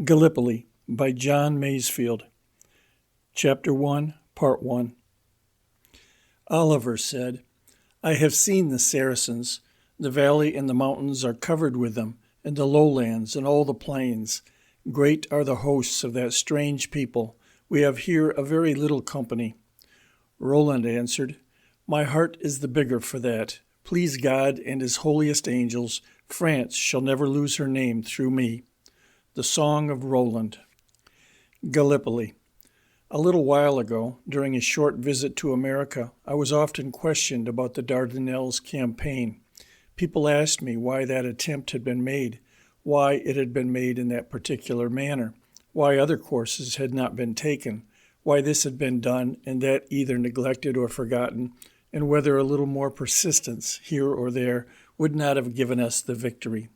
Gallipoli by John Masefield. Chapter 1, Part 1. Oliver said, I have seen the Saracens. The valley and the mountains are covered with them, and the lowlands and all the plains. Great are the hosts of that strange people. We have here a very little company. Roland answered, My heart is the bigger for that. Please God and his holiest angels, France shall never lose her name through me. The Song of Roland. Gallipoli. A little while ago, during a short visit to America, I was often questioned about the Dardanelles campaign. People asked me why that attempt had been made, why it had been made in that particular manner, why other courses had not been taken, why this had been done and that either neglected or forgotten, and whether a little more persistence here or there would not have given us the victory.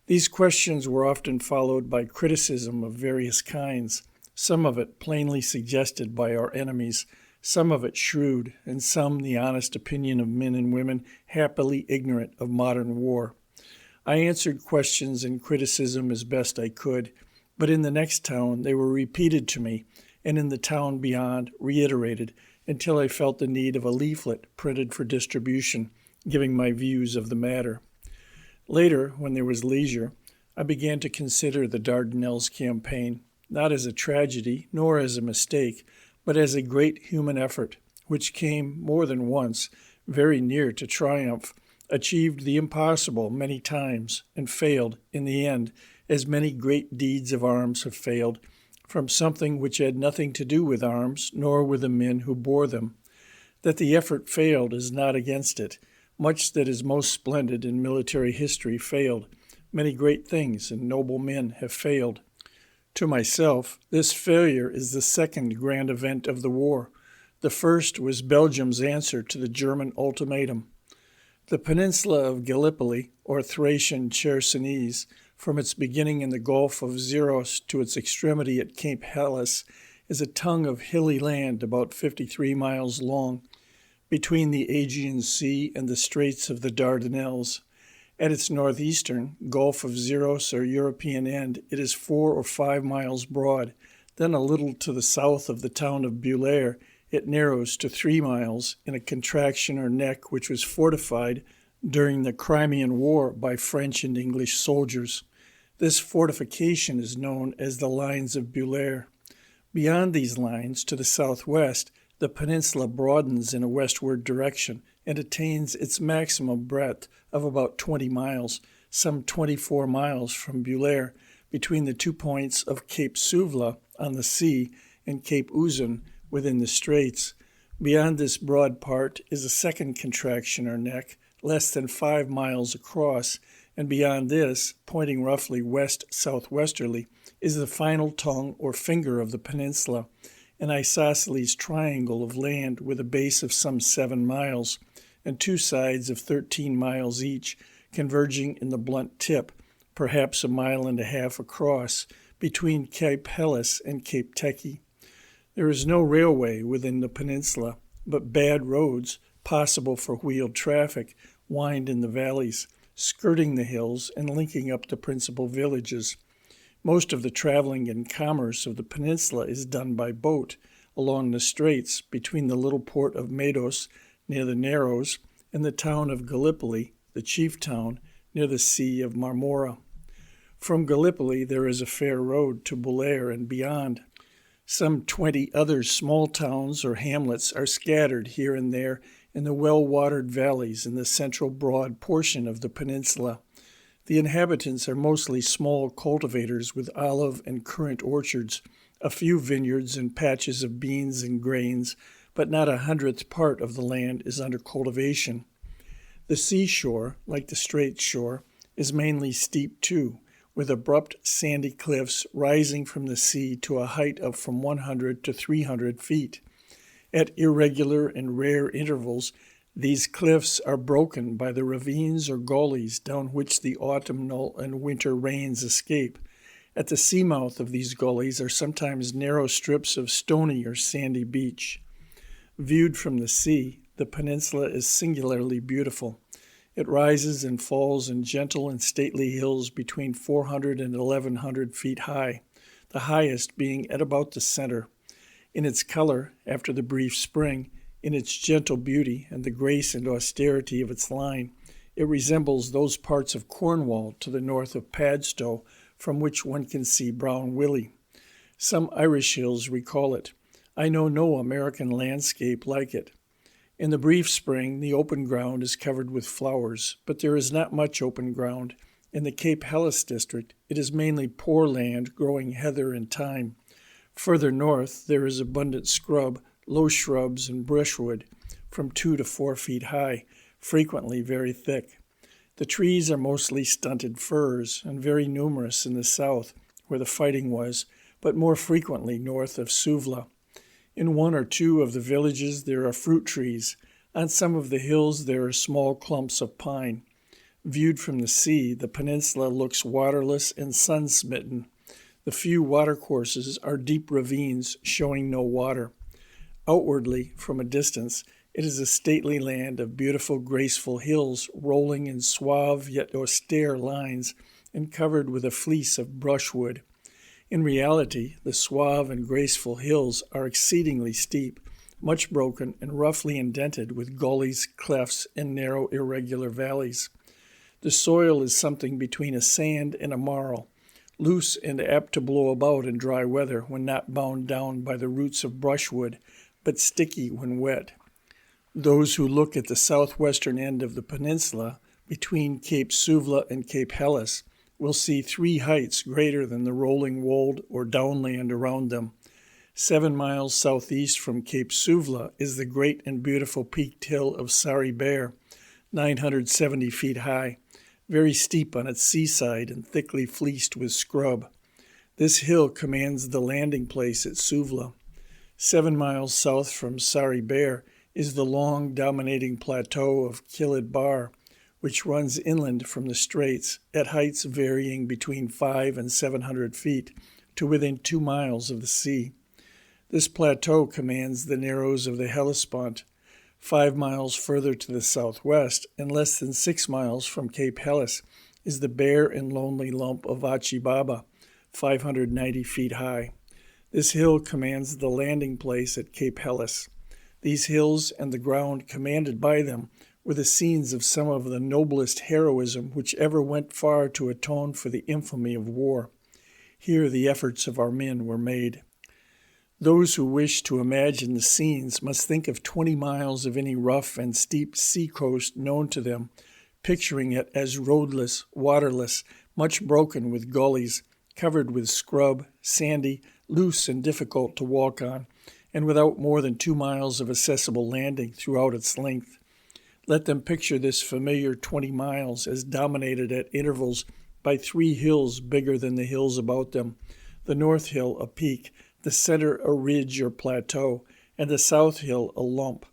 These questions were often followed by criticism of various kinds, some of it plainly suggested by our enemies, some of it shrewd, and some the honest opinion of men and women happily ignorant of modern war. I answered questions and criticism as best I could, but in the next town they were repeated to me, and in the town beyond reiterated, until I felt the need of a leaflet printed for distribution, giving my views of the matter. Later, when there was leisure, I began to consider the Dardanelles campaign, not as a tragedy nor as a mistake, but as a great human effort, which came more than once very near to triumph, achieved the impossible many times, and failed, in the end, as many great deeds of arms have failed, from something which had nothing to do with arms, nor with the men who bore them. That the effort failed is not against it. Much that is most splendid in military history failed. Many great things and noble men have failed. To myself, this failure is the second grand event of the war. The first was Belgium's answer to the German ultimatum. The peninsula of Gallipoli, or Thracian Chersonese, from its beginning in the Gulf of Zeros to its extremity at Cape Helles, is a tongue of hilly land about 53 miles long, between the Aegean Sea and the Straits of the Dardanelles. At its northeastern, Gulf of Zeros or European end, it is 4 or 5 miles broad. Then a little to the south of the town of Bulair, it narrows to 3 miles in a contraction or neck which was fortified during the Crimean War by French and English soldiers. This fortification is known as the Lines of Bulair. Beyond these lines, to the southwest, the peninsula broadens in a westward direction and attains its maximum breadth of about 20 miles, some 24 miles from Bulair, between the 2 points of Cape Suvla on the sea and Cape Uzun within the straits. Beyond this broad part is a second contraction or neck, less than 5 miles across, and beyond this, pointing roughly west-southwesterly, is the final tongue or finger of the peninsula, an isosceles triangle of land with a base of some 7 miles, and 2 sides of 13 miles each, converging in the blunt tip, perhaps 1.5 miles across, between Cape Helles and Cape Teki. There is no railway within the peninsula, but bad roads, possible for wheeled traffic, wind in the valleys, skirting the hills and linking up the principal villages. Most of the traveling and commerce of the peninsula is done by boat along the straits between the little port of Medos near the Narrows and the town of Gallipoli, the chief town, near the Sea of Marmora. From Gallipoli there is a fair road to Bulair and beyond. Some 20 other small towns or hamlets are scattered here and there in the well-watered valleys in the central broad portion of the peninsula. The inhabitants are mostly small cultivators with olive and currant orchards, a few vineyards and patches of beans and grains, but not 100th part of the land is under cultivation. The seashore, like the Straits shore, is mainly steep too, with abrupt sandy cliffs rising from the sea to a height of from 100 to 300 feet. At irregular and rare intervals, these cliffs are broken by the ravines or gullies down which the autumnal and winter rains escape. At the seamouth of these gullies are sometimes narrow strips of stony or sandy beach. Viewed from the sea, the peninsula is singularly beautiful. It rises and falls in gentle and stately hills between 400 and 1,100 feet high, the highest being at about the center. In its color, after the brief spring, in its gentle beauty and the grace and austerity of its line, it resembles those parts of Cornwall to the north of Padstow from which one can see Brown Willie. Some Irish hills recall it. I know no American landscape like it. In the brief spring, the open ground is covered with flowers, but there is not much open ground. In the Cape Helles district, it is mainly poor land growing heather and thyme. Further north, there is abundant scrub, low shrubs, and brushwood, from 2 to 4 feet high, frequently very thick. The trees are mostly stunted firs, and very numerous in the south, where the fighting was, but more frequently north of Suvla. In 1 or 2 of the villages there are fruit trees. On some of the hills there are small clumps of pine. Viewed from the sea, the peninsula looks waterless and sun-smitten. The few watercourses are deep ravines showing no water. Outwardly, from a distance, it is a stately land of beautiful, graceful hills rolling in suave yet austere lines and covered with a fleece of brushwood. In reality, the suave and graceful hills are exceedingly steep, much broken and roughly indented with gullies, clefts, and narrow, irregular valleys. The soil is something between a sand and a marl, loose and apt to blow about in dry weather when not bound down by the roots of brushwood, but sticky when wet. Those who look at the southwestern end of the peninsula, between Cape Suvla and Cape Helles, will see 3 heights greater than the rolling wold or downland around them. 7 miles southeast from Cape Suvla is the great and beautiful peaked hill of Sari Bear, 970 feet high, very steep on its seaside and thickly fleeced with scrub. This hill commands the landing place at Suvla. 7 miles south from Sari Bear is the long, dominating plateau of Kilid Bar, which runs inland from the straits at heights varying between 500 and 700 feet to within 2 miles of the sea. This plateau commands the narrows of the Hellespont. 5 miles further to the southwest and less than 6 miles from Cape Helles is the bare and lonely lump of Achi Baba, 590 feet high. This hill commands the landing place at Cape Helles. These hills and the ground commanded by them were the scenes of some of the noblest heroism which ever went far to atone for the infamy of war. Here the efforts of our men were made. Those who wish to imagine the scenes must think of 20 miles of any rough and steep sea-coast known to them, picturing it as roadless, waterless, much broken with gullies, covered with scrub, sandy, loose and difficult to walk on, and without more than 2 miles of accessible landing throughout its length. Let them picture this familiar 20 miles as dominated at intervals by 3 hills bigger than the hills about them, the north hill a peak, the center a ridge or plateau, and the south hill a lump.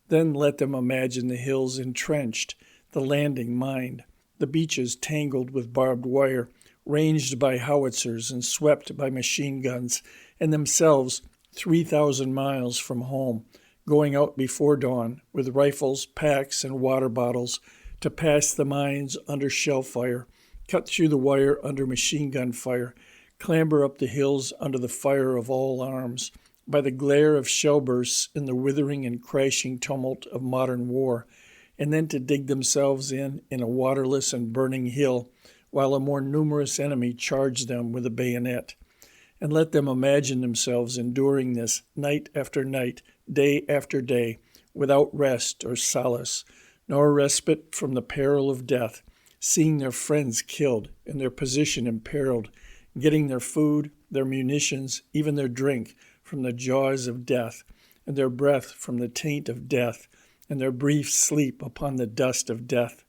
Then let them imagine the hills entrenched, the landing mined, the beaches tangled with barbed wire, ranged by howitzers and swept by machine guns, and themselves 3,000 miles from home, going out before dawn with rifles, packs, and water bottles to pass the mines under shell fire, cut through the wire under machine gun fire, clamber up the hills under the fire of all arms, by the glare of shell bursts in the withering and crashing tumult of modern war, and then to dig themselves in a waterless and burning hill, while a more numerous enemy charged them with a bayonet. And let them imagine themselves enduring this night after night, day after day, without rest or solace, nor respite from the peril of death, seeing their friends killed and their position imperiled, getting their food, their munitions, even their drink from the jaws of death, and their breath from the taint of death, and their brief sleep upon the dust of death.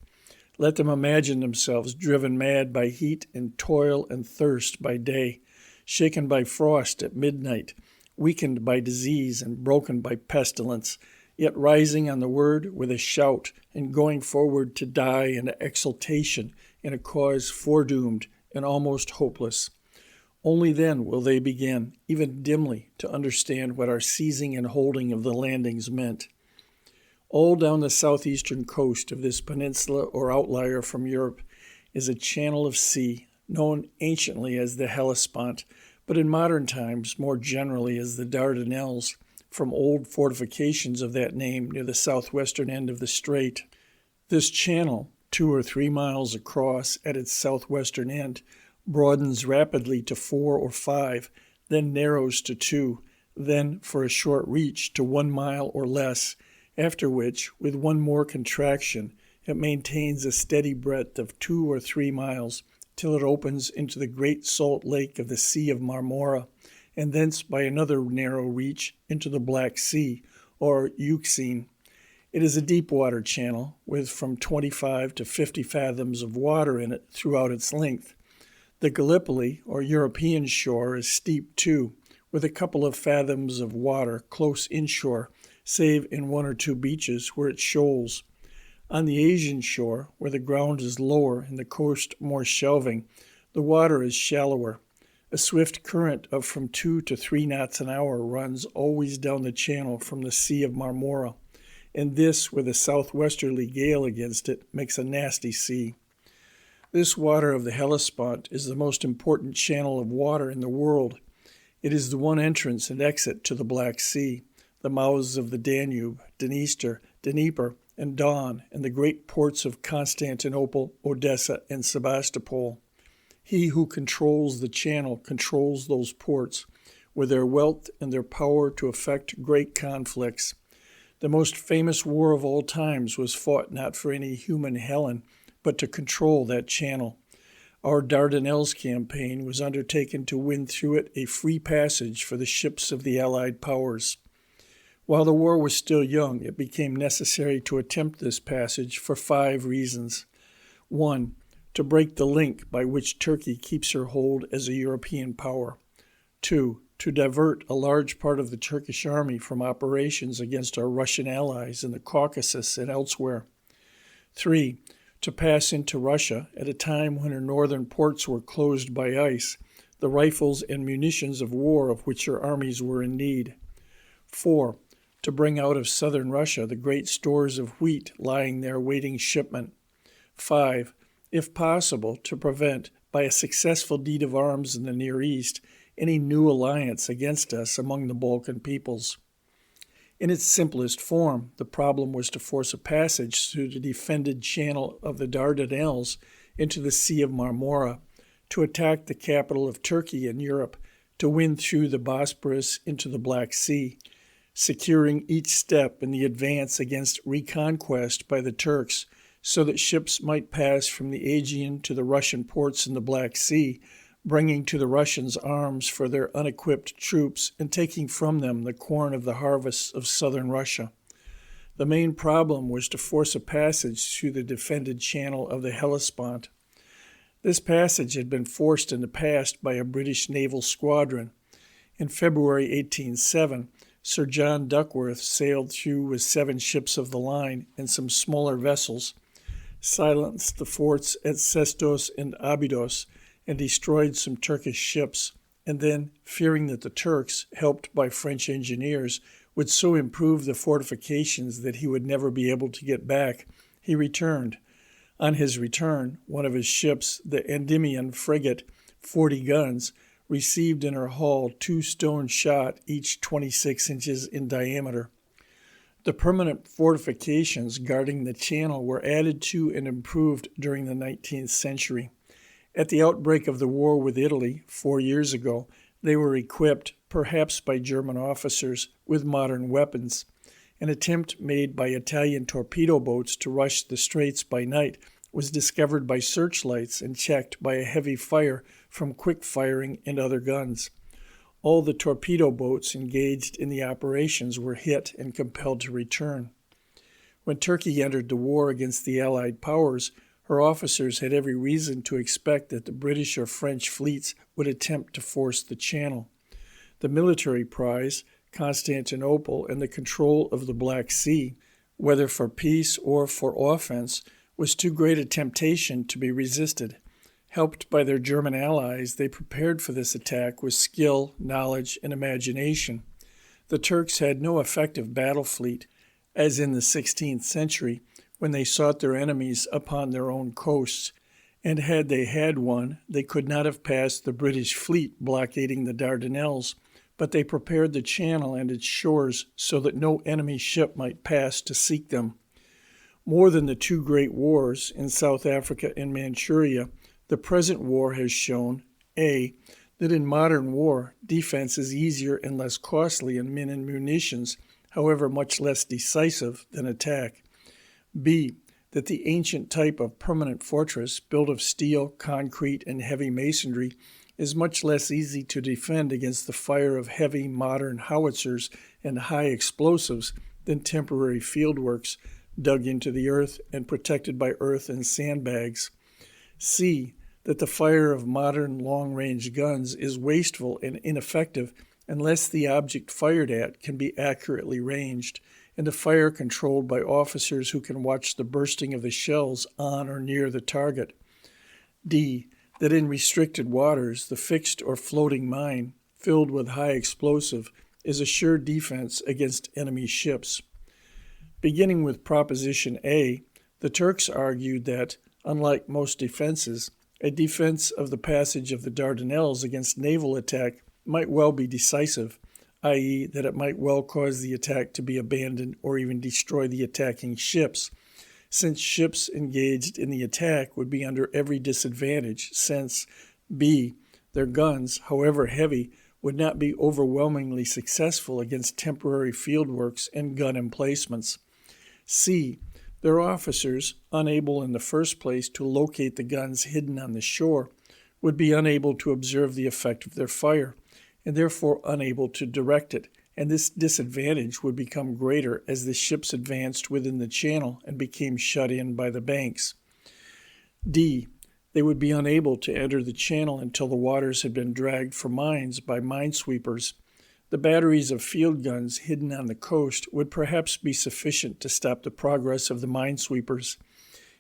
Let them imagine themselves driven mad by heat and toil and thirst by day, shaken by frost at midnight, weakened by disease and broken by pestilence, yet rising on the word with a shout and going forward to die in exultation in a cause foredoomed and almost hopeless. Only then will they begin, even dimly, to understand what our seizing and holding of the landings meant. All down the southeastern coast of this peninsula or outlier from Europe is a channel of sea, known anciently as the Hellespont, but in modern times more generally as the Dardanelles, from old fortifications of that name near the southwestern end of the strait. This channel, 2 or 3 miles across at its southwestern end, broadens rapidly to 4 or 5, then narrows to 2, then for a short reach to 1 mile or less, after which, with one more contraction, it maintains a steady breadth of 2 or 3 miles till it opens into the great salt lake of the Sea of Marmora, and thence by another narrow reach into the Black Sea, or Euxine. It is a deep-water channel, with from 25 to 50 fathoms of water in it throughout its length. The Gallipoli, or European shore, is steep too, with a couple of fathoms of water close inshore, save in 1 or 2 beaches where it shoals. On the Asian shore, where the ground is lower and the coast more shelving, the water is shallower. A swift current of from 2 to 3 knots an hour runs always down the channel from the Sea of Marmora, and this, with a southwesterly gale against it, makes a nasty sea. This water of the Hellespont is the most important channel of water in the world. It is the one entrance and exit to the Black Sea, the mouths of the Danube, Dniester, Dnieper, and Don, and the great ports of Constantinople, Odessa, and Sebastopol. He who controls the channel controls those ports, with their wealth and their power to effect great conflicts. The most famous war of all times was fought not for any human Helen, but to control that channel. Our Dardanelles campaign was undertaken to win through it a free passage for the ships of the Allied powers. While the war was still young, it became necessary to attempt this passage for 5 reasons. 1. To break the link by which Turkey keeps her hold as a European power. 2. To divert a large part of the Turkish army from operations against our Russian allies in the Caucasus and elsewhere. 3. To pass into Russia at a time when her northern ports were closed by ice, the rifles and munitions of war of which her armies were in need. 4. To bring out of southern Russia the great stores of wheat lying there waiting shipment. 5. If possible, to prevent, by a successful deed of arms in the Near East, any new alliance against us among the Balkan peoples. In its simplest form, the problem was to force a passage through the defended channel of the Dardanelles into the Sea of Marmora, to attack the capital of Turkey in Europe, to win through the Bosporus into the Black Sea, securing each step in the advance against reconquest by the Turks, so that ships might pass from the Aegean to the Russian ports in the Black Sea, bringing to the Russians arms for their unequipped troops and taking from them the corn of the harvests of southern Russia. The main problem was to force a passage through the defended channel of the Hellespont. This passage had been forced in the past by a British naval squadron. In February 1807, Sir John Duckworth sailed through with 7 ships of the line and some smaller vessels, silenced the forts at Sestos and Abydos, and destroyed some Turkish ships, and then, fearing that the Turks, helped by French engineers, would so improve the fortifications that he would never be able to get back, he returned. On his return, one of his ships, the Endymion frigate, 40 guns, received in her hull 2 stone shot, each 26 inches in diameter. The permanent fortifications guarding the channel were added to and improved during the 19th century. At the outbreak of the war with Italy 4 years ago, they were equipped, perhaps by German officers, with modern weapons. An attempt made by Italian torpedo boats to rush the straits by night was discovered by searchlights and checked by a heavy fire from quick firing and other guns. All the torpedo boats engaged in the operations were hit and compelled to return. When Turkey entered the war against the Allied powers, her officers had every reason to expect that the British or French fleets would attempt to force the channel. The military prize, Constantinople, and the control of the Black Sea, whether for peace or for offense, was too great a temptation to be resisted. Helped by their German allies, they prepared for this attack with skill, knowledge, and imagination. The Turks had no effective battle fleet. as in the 16th century, when they sought their enemies upon their own coasts, and had they had one, they could not have passed the British fleet blockading the Dardanelles, but they prepared the channel and its shores so that no enemy ship might pass to seek them. More than the two great wars in South Africa and Manchuria, the present war has shown, A, that in modern war, defense is easier and less costly in men and munitions, however much less decisive than attack. B, that the ancient type of permanent fortress, built of steel, concrete, and heavy masonry, is much less easy to defend against the fire of heavy modern howitzers and high explosives than temporary fieldworks dug into the earth and protected by earth and sandbags. C, that the fire of modern long-range guns is wasteful and ineffective unless the object fired at can be accurately ranged, and a fire controlled by officers who can watch the bursting of the shells on or near the target. D, that in restricted waters, the fixed or floating mine, filled with high explosive, is a sure defense against enemy ships. Beginning with Proposition A, the Turks argued that, unlike most defenses, a defense of the passage of the Dardanelles against naval attack might well be decisive, i.e., that it might well cause the attack to be abandoned or even destroy the attacking ships, since ships engaged in the attack would be under every disadvantage, since B, their guns, however heavy, would not be overwhelmingly successful against temporary fieldworks and gun emplacements. C, their officers, unable in the first place to locate the guns hidden on the shore, would be unable to observe the effect of their fire, and therefore unable to direct it, and this disadvantage would become greater as the ships advanced within the channel and became shut in by the banks. D, they would be unable to enter the channel until the waters had been dragged for mines by minesweepers. The batteries of field guns hidden on the coast would perhaps be sufficient to stop the progress of the minesweepers.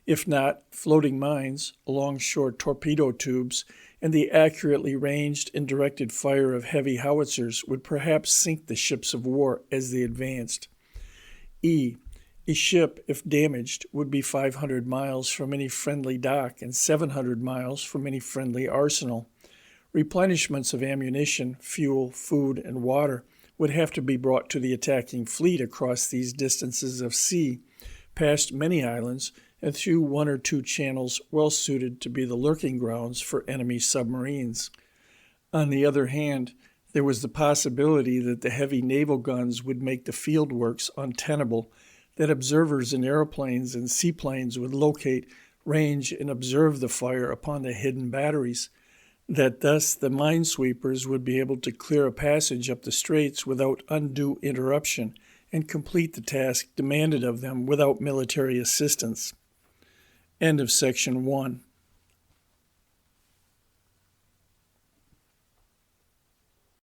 If not, floating mines, alongshore torpedo tubes, and the accurately ranged and directed fire of heavy howitzers would perhaps sink the ships of war as they advanced. E, a ship, if damaged, would be 500 miles from any friendly dock and 700 miles from any friendly arsenal. Replenishments of ammunition, fuel, food, and water would have to be brought to the attacking fleet across these distances of sea, past many islands, and through one or two channels well suited to be the lurking grounds for enemy submarines. On the other hand, there was the possibility that the heavy naval guns would make the fieldworks untenable, that observers in airplanes and seaplanes would locate, range, and observe the fire upon the hidden batteries, that thus the minesweepers would be able to clear a passage up the straits without undue interruption and complete the task demanded of them without military assistance. End of section 1.